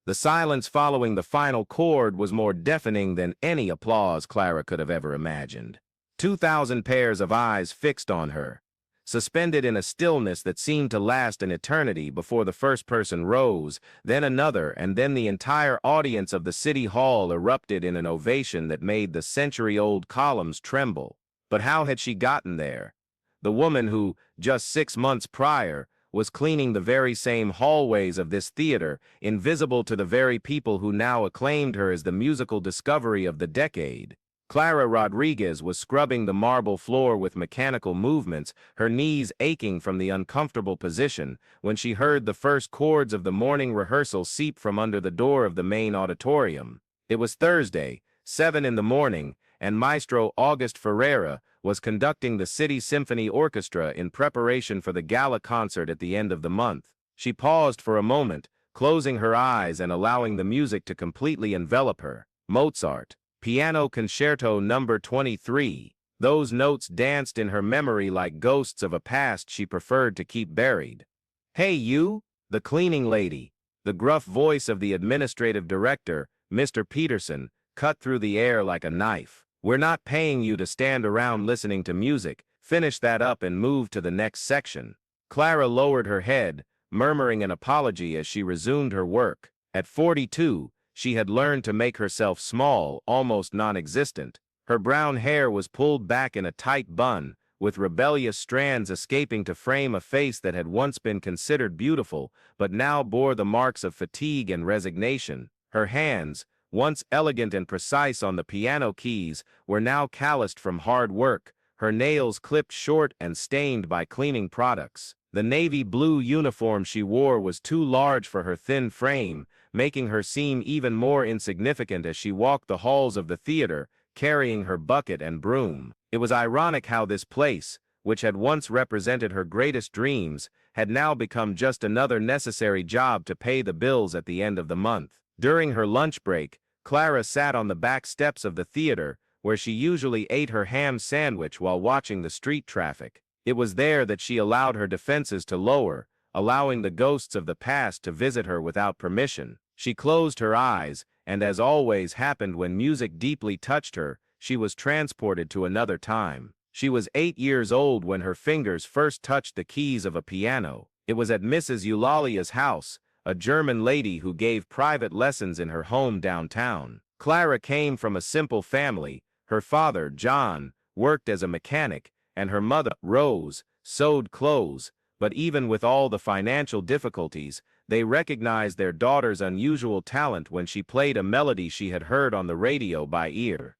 The silence following the final chord was more deafening than any applause Clara could have ever imagined. 2,000 pairs of eyes fixed on her, suspended in a stillness that seemed to last an eternity before the first person rose, then another, and then the entire audience of the city hall erupted in an ovation that made the century-old columns tremble. But how had she gotten there? The woman who, just 6 months prior, was cleaning the very same hallways of this theater, invisible to the very people who now acclaimed her as the musical discovery of the decade. Clara Rodriguez was scrubbing the marble floor with mechanical movements, her knees aching from the uncomfortable position, when she heard the first chords of the morning rehearsal seep from under the door of the main auditorium. It was Thursday, 7 in the morning, and Maestro August Ferreira was conducting the City Symphony Orchestra in preparation for the gala concert at the end of the month. She paused for a moment, closing her eyes and allowing the music to completely envelop her. Mozart, Piano Concerto No. 23. Those notes danced in her memory like ghosts of a past she preferred to keep buried. "Hey you!" The cleaning lady, the gruff voice of the administrative director, Mr. Peterson, cut through the air like a knife. "We're not paying you to stand around listening to music. Finish that up and move to the next section." Clara lowered her head, murmuring an apology as she resumed her work. At 42, she had learned to make herself small, almost non-existent. Her brown hair was pulled back in a tight bun, with rebellious strands escaping to frame a face that had once been considered beautiful, but now bore the marks of fatigue and resignation. Her hands, once elegant and precise on the piano keys, were now calloused from hard work, her nails clipped short and stained by cleaning products. The navy blue uniform she wore was too large for her thin frame, making her seem even more insignificant as she walked the halls of the theater, carrying her bucket and broom. It was ironic how this place, which had once represented her greatest dreams, had now become just another necessary job to pay the bills at the end of the month. During her lunch break, Clara sat on the back steps of the theater, where she usually ate her ham sandwich while watching the street traffic. It was there that she allowed her defenses to lower, allowing the ghosts of the past to visit her without permission. She closed her eyes, and as always happened when music deeply touched her, she was transported to another time. She was 8 years old when her fingers first touched the keys of a piano. It was at Mrs. Eulalia's house, a German lady who gave private lessons in her home downtown. Clara came from a simple family. Her father, John, worked as a mechanic, and her mother, Rose, sewed clothes, but even with all the financial difficulties, they recognized their daughter's unusual talent when she played a melody she had heard on the radio by ear.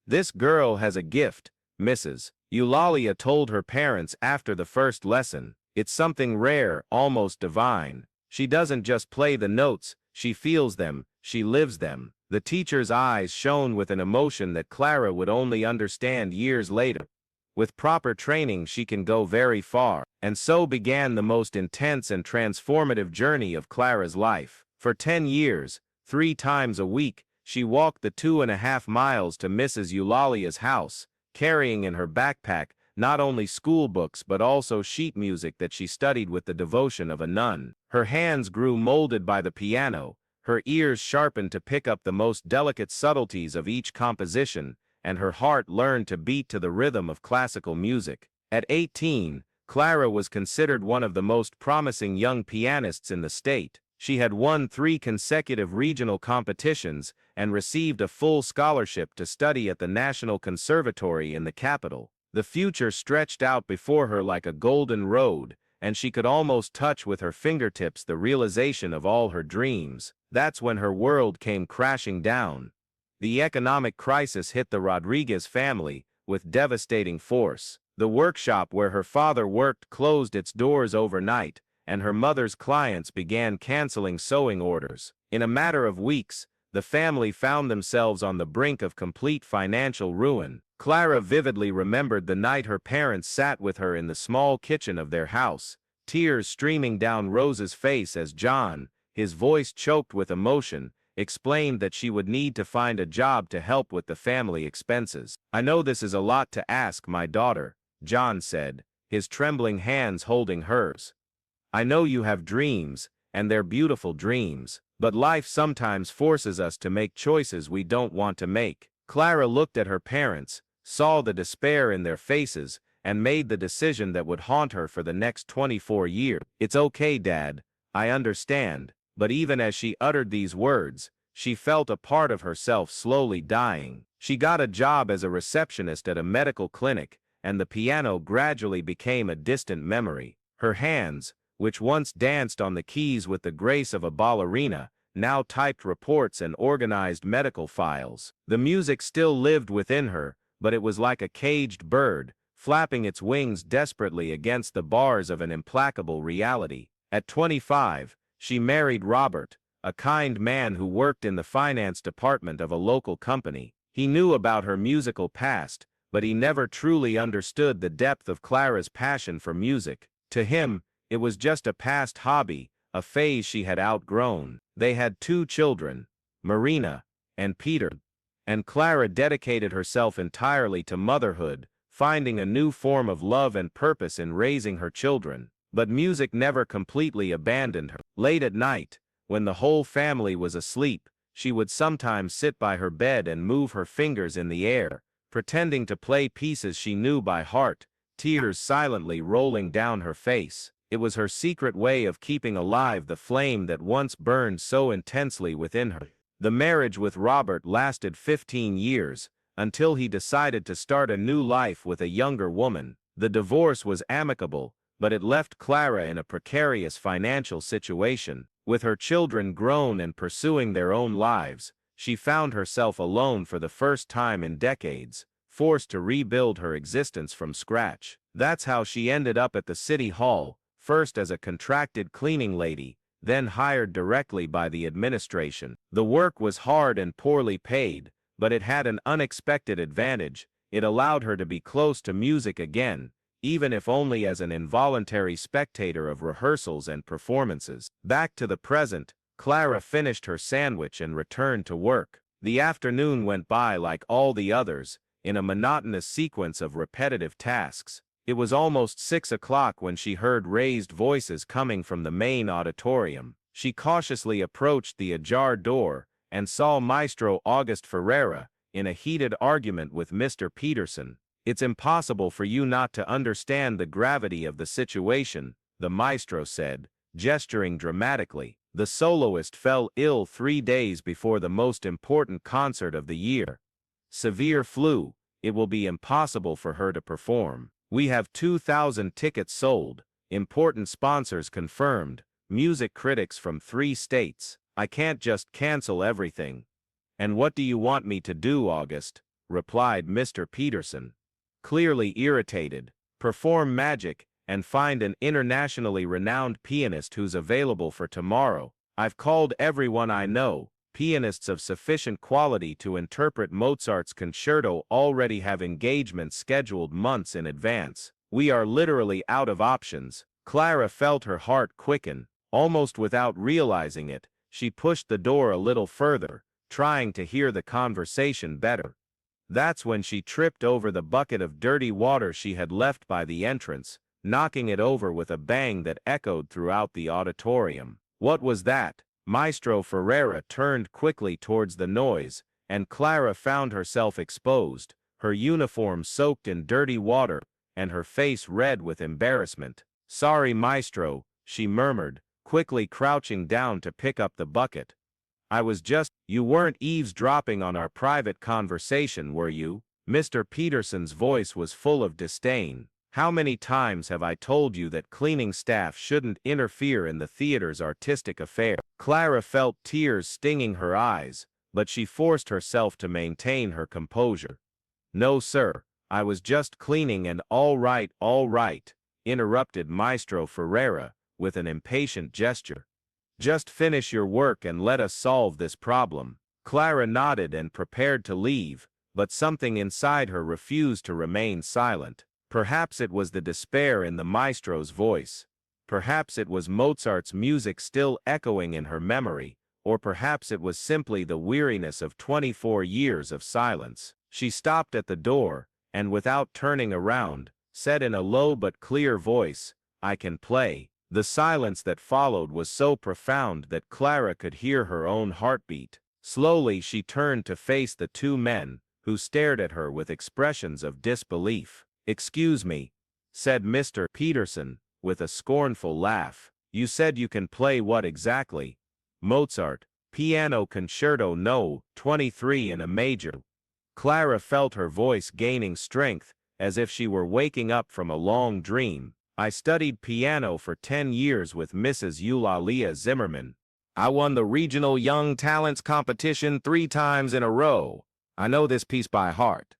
"This girl has a gift," Mrs. Eulalia told her parents after the first lesson. "It's something rare, almost divine. She doesn't just play the notes, she feels them, she lives them." The teacher's eyes shone with an emotion that Clara would only understand years later. With proper training she can go very far. And so began the most intense and transformative journey of Clara's life. For 10 years, 3 times a week, she walked the 2.5 miles to Mrs. Eulalia's house, carrying in her backpack not only school books but also sheet music that she studied with the devotion of a nun. Her hands grew molded by the piano, her ears sharpened to pick up the most delicate subtleties of each composition, and her heart learned to beat to the rhythm of classical music. At 18, Clara was considered one of the most promising young pianists in the state. She had won 3 consecutive regional competitions and received a full scholarship to study at the National Conservatory in the capital. The future stretched out before her like a golden road, and she could almost touch with her fingertips the realization of all her dreams. That's when her world came crashing down. The economic crisis hit the Rodriguez family with devastating force. The workshop where her father worked closed its doors overnight, and her mother's clients began canceling sewing orders. In a matter of weeks, the family found themselves on the brink of complete financial ruin. Clara vividly remembered the night her parents sat with her in the small kitchen of their house, tears streaming down Rose's face as John, his voice choked with emotion, explained that she would need to find a job to help with the family expenses. "I know this is a lot to ask, my daughter," John said, his trembling hands holding hers. "I know you have dreams, and they're beautiful dreams, But life sometimes forces us to make choices we don't want to make. Clara looked at her parents, saw the despair in their faces, and made the decision that would haunt her for the next 24 years. "It's okay, Dad, I understand," but even as she uttered these words, she felt a part of herself slowly dying. She got a job as a receptionist at a medical clinic, and the piano gradually became a distant memory. Her hands, which once danced on the keys with the grace of a ballerina, now typed reports and organized medical files. The music still lived within her, but it was like a caged bird, flapping its wings desperately against the bars of an implacable reality. At 25, she married Robert, a kind man who worked in the finance department of a local company. He knew about her musical past, but he never truly understood the depth of Clara's passion for music. To him, it was just a past hobby, a phase she had outgrown. They had 2 children, Marina and Peter, and Clara dedicated herself entirely to motherhood, finding a new form of love and purpose in raising her children. But music never completely abandoned her. Late at night, when the whole family was asleep, she would sometimes sit by her bed and move her fingers in the air, pretending to play pieces she knew by heart, tears silently rolling down her face. It was her secret way of keeping alive the flame that once burned so intensely within her. The marriage with Robert lasted 15 years, until he decided to start a new life with a younger woman. The divorce was amicable, but it left Clara in a precarious financial situation. With her children grown and pursuing their own lives, she found herself alone for the first time in decades, forced to rebuild her existence from scratch. That's how she ended up at the city hall, first as a contracted cleaning lady, then hired directly by the administration. The work was hard and poorly paid, but it had an unexpected advantage. It allowed her to be close to music again, even if only as an involuntary spectator of rehearsals and performances. Back to the present, Clara finished her sandwich and returned to work. The afternoon went by like all the others, in a monotonous sequence of repetitive tasks. It was almost 6 o'clock when she heard raised voices coming from the main auditorium. She cautiously approached the ajar door and saw Maestro August Ferreira in a heated argument with Mr. Peterson. "It's impossible for you not to understand the gravity of the situation," the maestro said, gesturing dramatically. "The soloist fell ill 3 days before the most important concert of the year. Severe flu. It will be impossible for her to perform. We have 2,000 tickets sold, important sponsors confirmed, music critics from 3 states. I can't just cancel everything." "And what do you want me to do, August?" replied Mr. Peterson, clearly irritated. "Perform magic, and find an internationally renowned pianist who's available for tomorrow. I've called everyone I know. Pianists of sufficient quality to interpret Mozart's concerto already have engagements scheduled months in advance. We are literally out of options." Clara felt her heart quicken. Almost without realizing it, she pushed the door a little further, trying to hear the conversation better. That's when she tripped over the bucket of dirty water she had left by the entrance, knocking it over with a bang that echoed throughout the auditorium. What was that? Maestro Ferreira turned quickly towards the noise, and Clara found herself exposed, her uniform soaked in dirty water, and her face red with embarrassment. "Sorry, Maestro," she murmured, quickly crouching down to pick up the bucket. "I was just—" "You weren't eavesdropping on our private conversation, were you?" Mr. Peterson's voice was full of disdain. "How many times have I told you that cleaning staff shouldn't interfere in the theater's artistic affair?" Clara felt tears stinging her eyes, but she forced herself to maintain her composure. "No, sir, I was just cleaning and—" all right, interrupted Maestro Ferreira, with an impatient gesture. "Just finish your work and let us solve this problem." Clara nodded and prepared to leave, but something inside her refused to remain silent. Perhaps it was the despair in the maestro's voice. Perhaps it was Mozart's music still echoing in her memory, or perhaps it was simply the weariness of 24 years of silence. She stopped at the door, and without turning around, said in a low but clear voice, "I can play." The silence that followed was so profound that Clara could hear her own heartbeat. Slowly she turned to face the two men, who stared at her with expressions of disbelief. "Excuse me," said Mr. Peterson, with a scornful laugh. "You said you can play what exactly?" "Mozart, Piano Concerto No. 23 in a major." Clara felt her voice gaining strength, as if she were waking up from a long dream. "I studied piano for 10 years with Mrs. Eulalia Zimmerman. I won the regional Young Talents competition 3 times in a row. I know this piece by heart."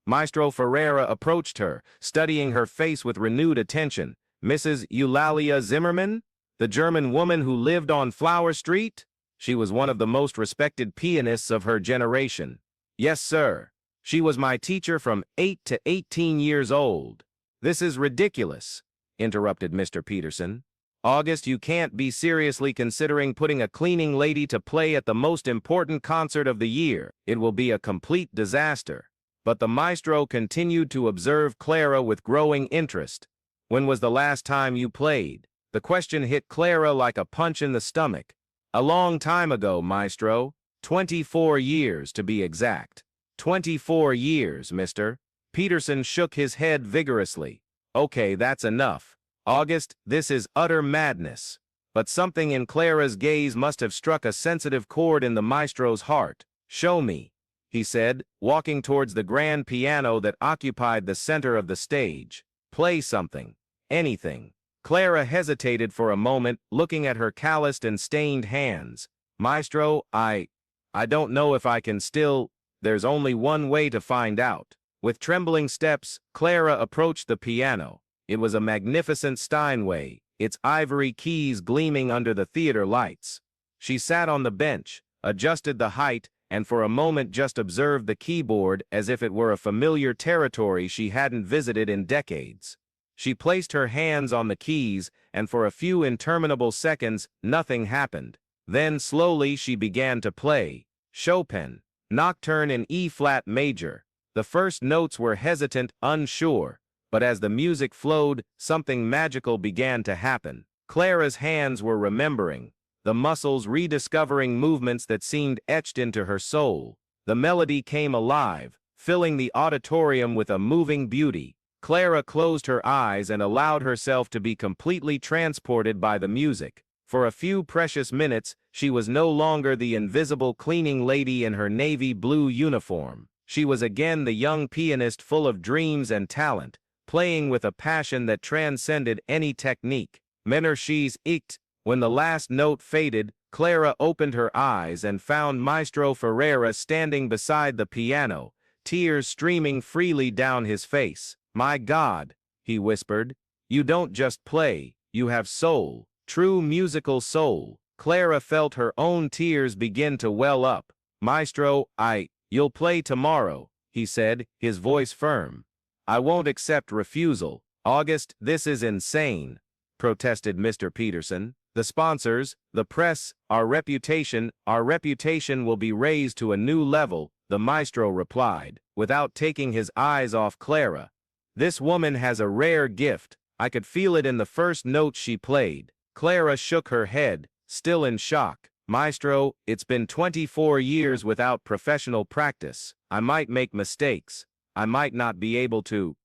Maestro Ferreira approached her, studying her face with renewed attention. "Mrs. Eulalia Zimmerman? The German woman who lived on Flower Street?" She was one of the most respected pianists of her generation. "Yes, sir. She was my teacher from 8 to 18 years old." "This is ridiculous," interrupted Mr. Peterson. "August, you can't be seriously considering putting a cleaning lady to play at the most important concert of the year. It will be a complete disaster." But the maestro continued to observe Clara with growing interest. "When was the last time you played?" The question hit Clara like a punch in the stomach. "A long time ago, maestro. 24 years, to be exact." 24 years, mister." Peterson shook his head vigorously. "Okay, that's enough. August, this is utter madness." But something in Clara's gaze must have struck a sensitive chord in the maestro's heart. "Show me," he said, walking towards the grand piano that occupied the center of the stage. "Play something. Anything." Clara hesitated for a moment, looking at her calloused and stained hands. "Maestro, I don't know if I can still—" "There's only one way to find out." With trembling steps, Clara approached the piano. It was a magnificent Steinway, its ivory keys gleaming under the theater lights. She sat on the bench, adjusted the height, and for a moment just observed the keyboard as if it were a familiar territory she hadn't visited in decades. She placed her hands on the keys, and for a few interminable seconds, nothing happened. Then slowly she began to play. Chopin, Nocturne in E-flat major. The first notes were hesitant, unsure, but as the music flowed, something magical began to happen. Clara's hands were remembering, the muscles rediscovering movements that seemed etched into her soul. The melody came alive, filling the auditorium with a moving beauty. Clara closed her eyes and allowed herself to be completely transported by the music. For a few precious minutes, she was no longer the invisible cleaning lady in her navy blue uniform. She was again the young pianist full of dreams and talent, playing with a passion that transcended any technique. Menarches icht. When the last note faded, Clara opened her eyes and found Maestro Ferreira standing beside the piano, tears streaming freely down his face. "My God," he whispered, "you don't just play, you have soul, true musical soul." Clara felt her own tears begin to well up. "Maestro, you'll play tomorrow," he said, his voice firm. "I won't accept refusal." "August, this is insane," protested Mr. Peterson. "The sponsors, the press, our reputation will be raised to a new level," the maestro replied, without taking his eyes off Clara. "This woman has a rare gift. I could feel it in the first notes she played." Clara shook her head, still in shock. "Maestro, it's been 24 years without professional practice. I might make mistakes. I might not be able to—"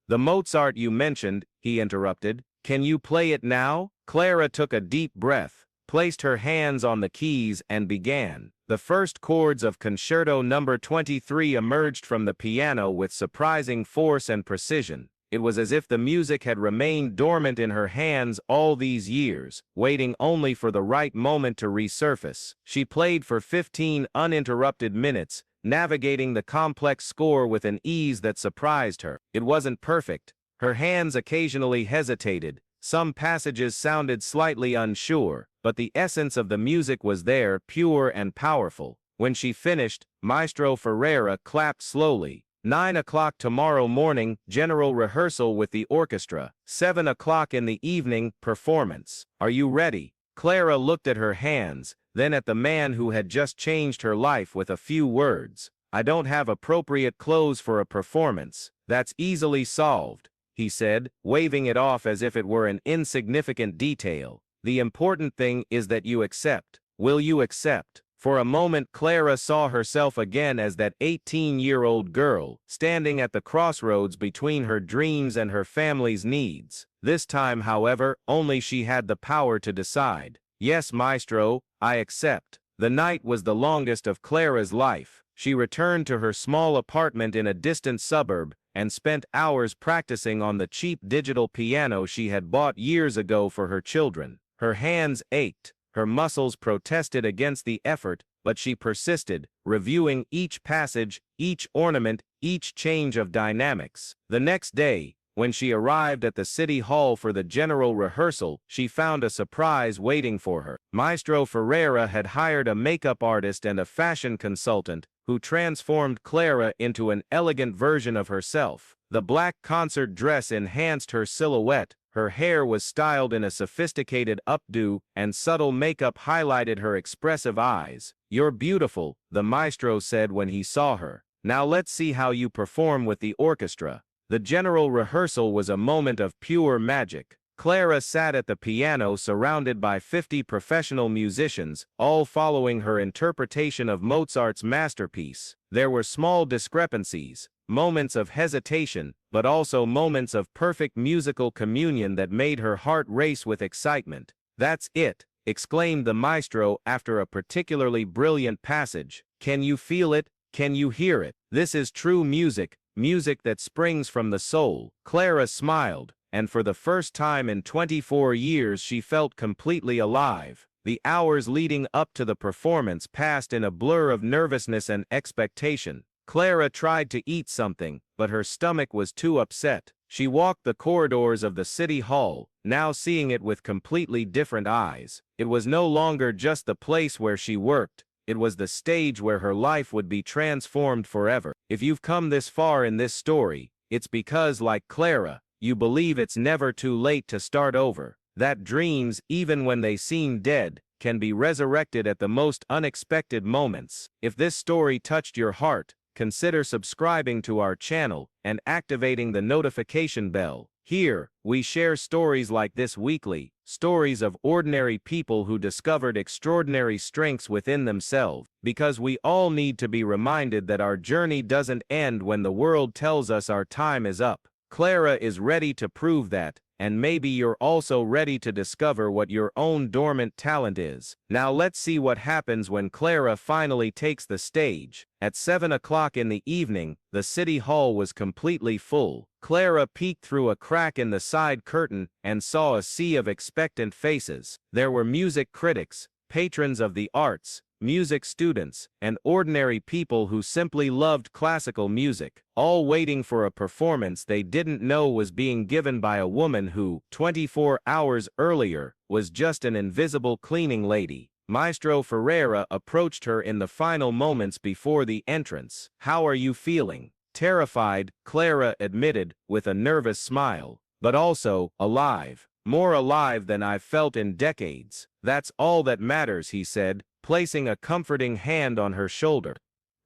"The Mozart you mentioned," he interrupted. "Can you play it now?" Clara took a deep breath, placed her hands on the keys and began. The first chords of Concerto No. 23 emerged from the piano with surprising force and precision. It was as if the music had remained dormant in her hands all these years, waiting only for the right moment to resurface. She played for 15 uninterrupted minutes, navigating the complex score with an ease that surprised her. It wasn't perfect. Her hands occasionally hesitated. Some passages sounded slightly unsure, but the essence of the music was there, pure and powerful. When she finished, Maestro Ferreira clapped slowly. 9 o'clock tomorrow morning, general rehearsal with the orchestra. 7 o'clock in the evening, performance. Are you ready? Clara looked at her hands, then at the man who had just changed her life with a few words. "I don't have appropriate clothes for a performance." "That's easily solved," he said, waving it off as if it were an insignificant detail. The important thing is that you accept. Will you accept? For a moment Clara saw herself again as that 18-year-old girl, standing at the crossroads between her dreams and her family's needs. This time, however, only she had the power to decide. Yes, maestro, I accept. The night was the longest of Clara's life. She returned to her small apartment in a distant suburb and spent hours practicing on the cheap digital piano she had bought years ago for her children. Her hands ached. Her muscles protested against the effort, but she persisted, reviewing each passage, each ornament, each change of dynamics. The next day, when she arrived at the city hall for the general rehearsal, she found a surprise waiting for her. Maestro Ferreira had hired a makeup artist and a fashion consultant, who transformed Clara into an elegant version of herself. The black concert dress enhanced her silhouette. Her hair was styled in a sophisticated updo, and subtle makeup highlighted her expressive eyes. "You're beautiful," the maestro said when he saw her. "Now let's see how you perform with the orchestra." The general rehearsal was a moment of pure magic. Clara sat at the piano surrounded by 50 professional musicians, all following her interpretation of Mozart's masterpiece. There were small discrepancies, moments of hesitation, but also moments of perfect musical communion that made her heart race with excitement. "That's it," exclaimed the maestro after a particularly brilliant passage. "Can you feel it? Can you hear it? This is true music, music that springs from the soul." Clara smiled, and for the first time in 24 years she felt completely alive. The hours leading up to the performance passed in a blur of nervousness and expectation. Clara tried to eat something, but her stomach was too upset. She walked the corridors of the city hall, now seeing it with completely different eyes. It was no longer just the place where she worked. It was the stage where her life would be transformed forever. If you've come this far in this story, it's because, like Clara, you believe it's never too late to start over. That dreams, even when they seem dead, can be resurrected at the most unexpected moments. If this story touched your heart, consider subscribing to our channel and activating the notification bell. Here, we share stories like this weekly, stories of ordinary people who discovered extraordinary strengths within themselves, because we all need to be reminded that our journey doesn't end when the world tells us our time is up. Clara is ready to prove that, and maybe you're also ready to discover what your own dormant talent is. Now let's see what happens when Clara finally takes the stage. At 7 o'clock in the evening, the city hall was completely full. Clara peeked through a crack in the side curtain and saw a sea of expectant faces. There were music critics, patrons of the arts, music students, and ordinary people who simply loved classical music, all waiting for a performance they didn't know was being given by a woman who, 24 hours earlier, was just an invisible cleaning lady. Maestro Ferreira approached her in the final moments before the entrance. "How are you feeling?" "Terrified," Clara admitted, with a nervous smile, "but also alive. More alive than I've felt in decades." "That's all that matters," he said, placing a comforting hand on her shoulder.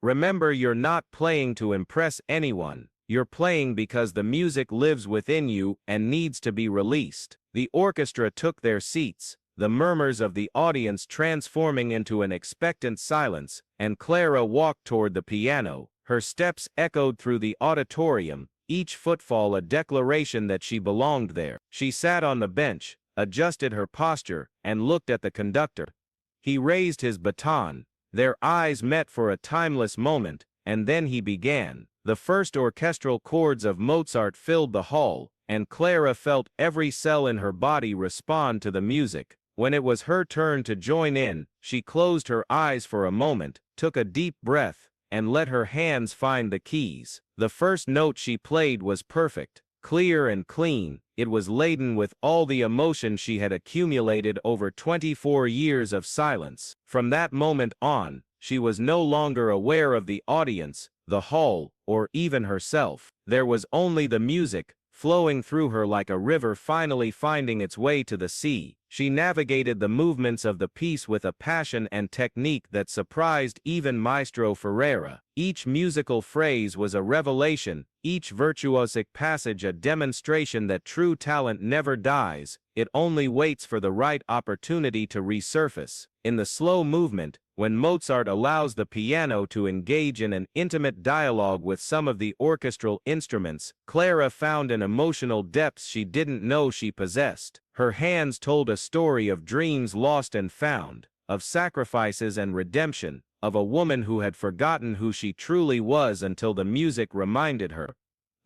"Remember, you're not playing to impress anyone. You're playing because the music lives within you and needs to be released." The orchestra took their seats, the murmurs of the audience transforming into an expectant silence, and Clara walked toward the piano. Her steps echoed through the auditorium, each footfall a declaration that she belonged there. She sat on the bench, adjusted her posture, and looked at the conductor. He raised his baton. Their eyes met for a timeless moment, and then he began. The first orchestral chords of Mozart filled the hall, and Clara felt every cell in her body respond to the music. When it was her turn to join in, she closed her eyes for a moment, took a deep breath, and let her hands find the keys. The first note she played was perfect, clear and clean. It was laden with all the emotion she had accumulated over 24 years of silence. From that moment on, she was no longer aware of the audience, the hall, or even herself. There was only the music, flowing through her like a river finally finding its way to the sea. She navigated the movements of the piece with a passion and technique that surprised even Maestro Ferreira. Each musical phrase was a revelation, each virtuosic passage a demonstration that true talent never dies, it only waits for the right opportunity to resurface. In the slow movement, when Mozart allows the piano to engage in an intimate dialogue with some of the orchestral instruments, Clara found an emotional depth she didn't know she possessed. Her hands told a story of dreams lost and found, of sacrifices and redemption, of a woman who had forgotten who she truly was until the music reminded her.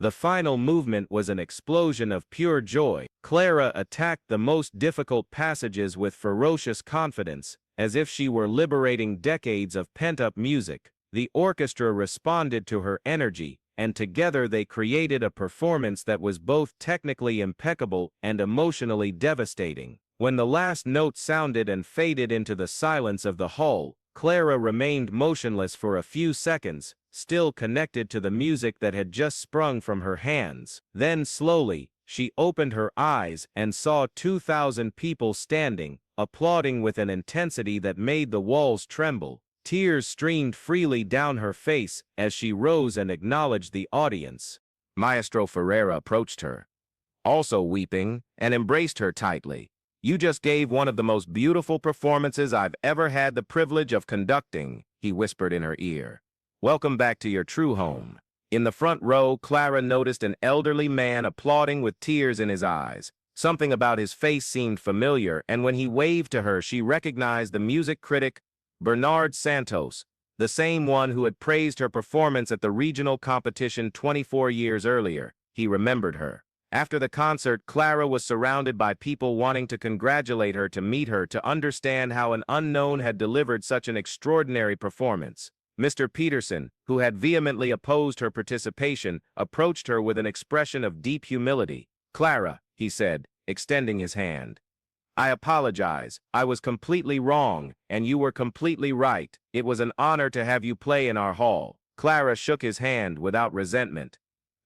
The final movement was an explosion of pure joy. Clara attacked the most difficult passages with ferocious confidence, as if she were liberating decades of pent-up music. The orchestra responded to her energy, and together they created a performance that was both technically impeccable and emotionally devastating. When the last note sounded and faded into the silence of the hall, Clara remained motionless for a few seconds, still connected to the music that had just sprung from her hands. Then slowly, she opened her eyes and saw 2,000 people standing, applauding with an intensity that made the walls tremble. Tears streamed freely down her face as she rose and acknowledged the audience. Maestro Ferreira approached her, also weeping, and embraced her tightly. "You just gave one of the most beautiful performances I've ever had the privilege of conducting," he whispered in her ear. "Welcome back to your true home." In the front row, Clara noticed an elderly man applauding with tears in his eyes. Something about his face seemed familiar, and when he waved to her, she recognized the music critic, Bernard Santos, the same one who had praised her performance at the regional competition 24 years earlier. He remembered her. After the concert, Clara was surrounded by people wanting to congratulate her, to meet her, to understand how an unknown had delivered such an extraordinary performance. Mr. Peterson, who had vehemently opposed her participation, approached her with an expression of deep humility. "Clara," he said, extending his hand, "I apologize. I was completely wrong, and you were completely right. It was an honor to have you play in our hall." Clara shook his hand without resentment.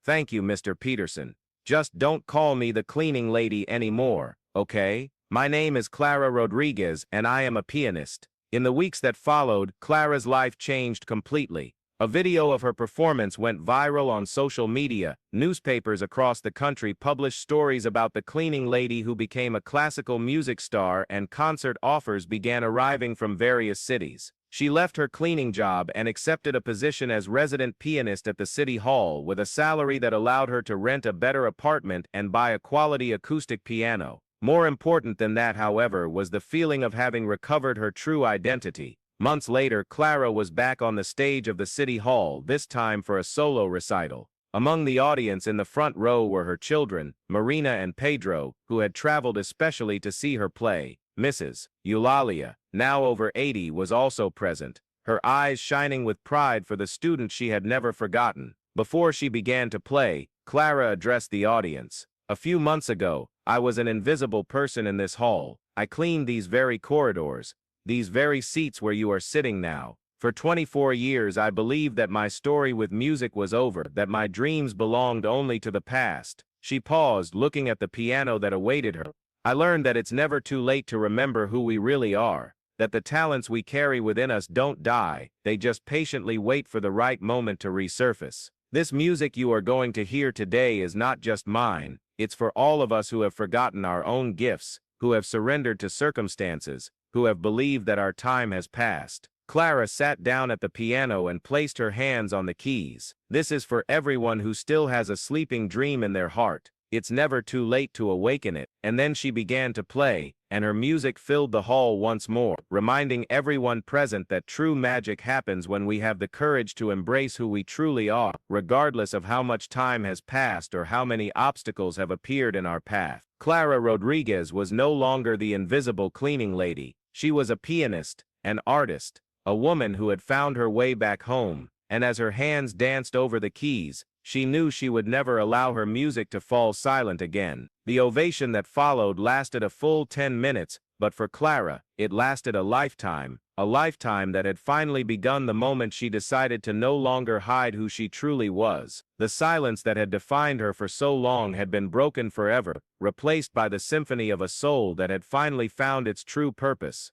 "Thank you, Mr. Peterson. Just don't call me the cleaning lady anymore, okay? My name is Clara Rodriguez, and I am a pianist." In the weeks that followed, Clara's life changed completely. A video of her performance went viral on social media. Newspapers across the country published stories about the cleaning lady who became a classical music star, and concert offers began arriving from various cities. She left her cleaning job and accepted a position as resident pianist at the City Hall, with a salary that allowed her to rent a better apartment and buy a quality acoustic piano. More important than that, however, was the feeling of having recovered her true identity. Months later, Clara was back on the stage of the City Hall, this time for a solo recital. Among the audience in the front row were her children, Marina and Pedro, who had traveled especially to see her play. Mrs. Eulalia, now over 80, was also present, her eyes shining with pride for the student she had never forgotten. Before she began to play, Clara addressed the audience. "A few months ago, I was an invisible person in this hall. I cleaned these very corridors, these very seats where you are sitting now. For 24 years I believed that my story with music was over, that my dreams belonged only to the past." She paused, looking at the piano that awaited her. "I learned that it's never too late to remember who we really are, that the talents we carry within us don't die, they just patiently wait for the right moment to resurface. This music you are going to hear today is not just mine, it's for all of us who have forgotten our own gifts, who have surrendered to circumstances, who have believed that our time has passed." Clara sat down at the piano and placed her hands on the keys. "This is for everyone who still has a sleeping dream in their heart. It's never too late to awaken it." And then she began to play, and her music filled the hall once more, reminding everyone present that true magic happens when we have the courage to embrace who we truly are, regardless of how much time has passed or how many obstacles have appeared in our path. Clara Rodriguez was no longer the invisible cleaning lady. She was a pianist, an artist, a woman who had found her way back home, and as her hands danced over the keys, she knew she would never allow her music to fall silent again. The ovation that followed lasted a full 10 minutes, but for Clara, it lasted a lifetime. A lifetime that had finally begun the moment she decided to no longer hide who she truly was. The silence that had defined her for so long had been broken forever, replaced by the symphony of a soul that had finally found its true purpose.